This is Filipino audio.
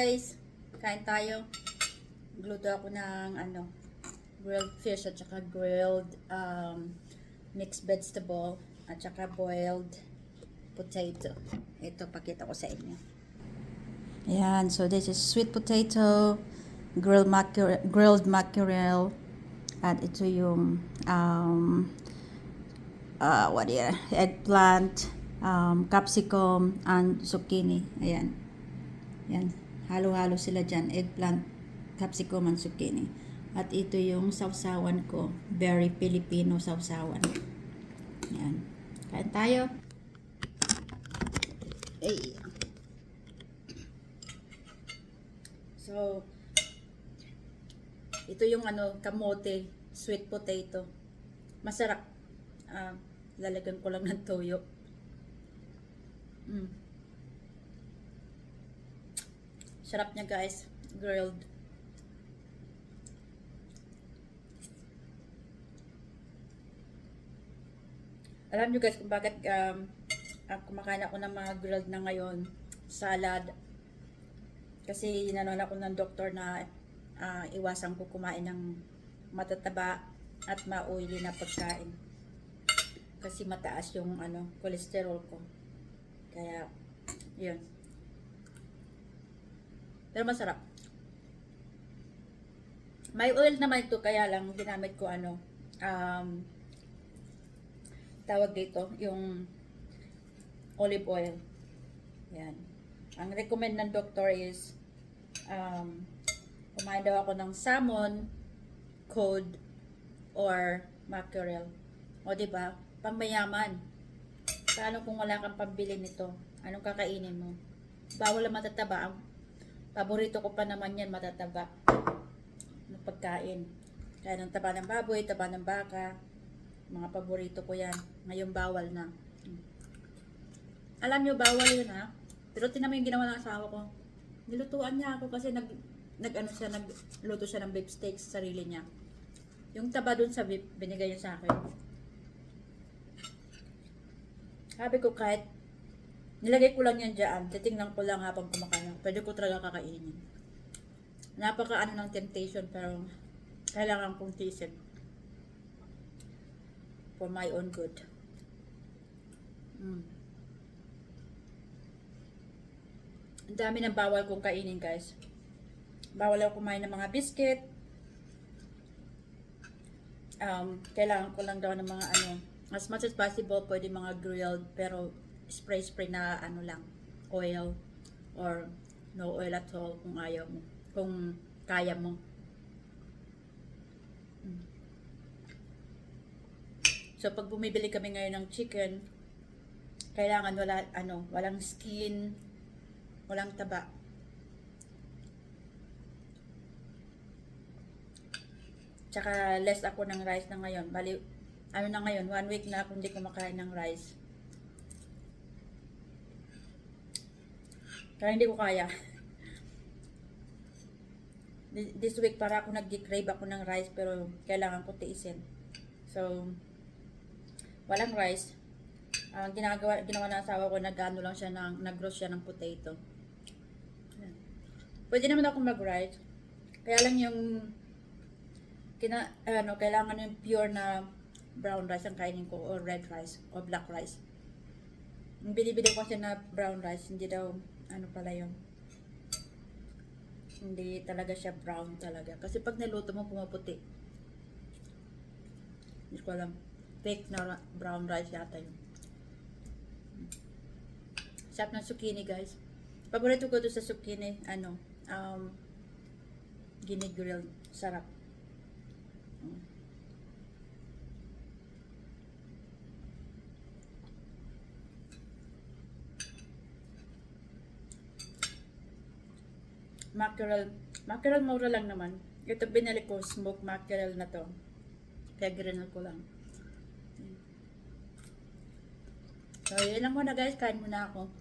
guys, kain tayo. Gluto ako ng grilled fish at saka grilled mixed vegetable at saka boiled potato. Ito, pakita ko sa inyo. Ayan, so this is sweet potato, grilled mackerel, at ito yung eggplant, capsicum, and zucchini. Ayan. Yan. Halo-halo sila dyan. Eggplant, capsicum, and zucchini. At ito yung sausawan ko. Very Filipino sausawan. Yan. Kain tayo. Ay. So, ito yung kamote, sweet potato. Masarap. Lalagyan ko lang ng toyo. Sarap niya guys, grilled. Alam niyo guys kung bakit kumakain ako ng mga grilled na ngayon, salad. Kasi inanon ako ng doktor na iwasan ko kumain ng matataba at ma-oily na pagkain. Kasi mataas yung cholesterol ko. Kaya, yun. Pero masarap. May oil naman ito, kaya lang ginamit ko tawag dito, yung olive oil. Yan. Ang recommend ng doktor is kumain daw ako ng salmon, cod, or mackerel. O diba? Pangmayaman. Paano kung wala kang pambili nito? Anong kakainin mo? Bawal ang matataba. Ang paborito ko pa naman yan, matataba na pagkain. Kaya ng taba ng baboy, taba ng baka, mga paborito ko yan. Ngayon bawal na. Alam nyo, bawal yun ha. Pero tinamo yung ginawa ng asawa ko. Nilutuan niya ako kasi nagluto siya ng beef steak sa sarili niya. Yung taba dun sa beef, binigay niya sa akin. Sabi ko kahit nilagay ko lang yan dyan, titingnan ko lang habang kumakain. Pwede ko talaga kakainin. Napaka ng temptation, pero kailangan kong tiisin. For my own good. Ang dami ng bawal kong kainin guys. Bawal ako kumain ng mga biscuit. Kailangan ko lang daw ng mga as much as possible, pwede mga grilled, pero spray na lang, oil, or no oil at all kung ayaw mo, kung kaya mo. So pag bumibili kami ngayon ng chicken, kailangan walang skin, walang taba. Tsaka less ako ng rice na ngayon. Bali, na ngayon, 1 week na ako hindi kumakain ng rice. Kaya hindi ko kaya. This week para ako nag-crave ako ng rice, pero kailangan ko tiisin. So, walang rice. Ginawa ng asawa ko, lang siya nag-roast siya ng potato. Pwede naman ako mag-rice. Kaya lang yung kailangan yung pure na brown rice ang kainin ko, or red rice, or black rice. Yung binibili ko kasi na brown rice, hindi daw, pala yun. Hindi talaga siya brown talaga. Kasi pag niluto mo, pumaputi. Hindi ko alam. Fake na brown rice yata yun. Sarap ng zucchini guys. Paborito ko to sa zucchini, ginigrilled. Sarap. Mackerel mura lang naman. Ito binili ko, smoked mackerel na to. Kaya grinal ko lang. So, yun lang muna guys. Kain muna ako.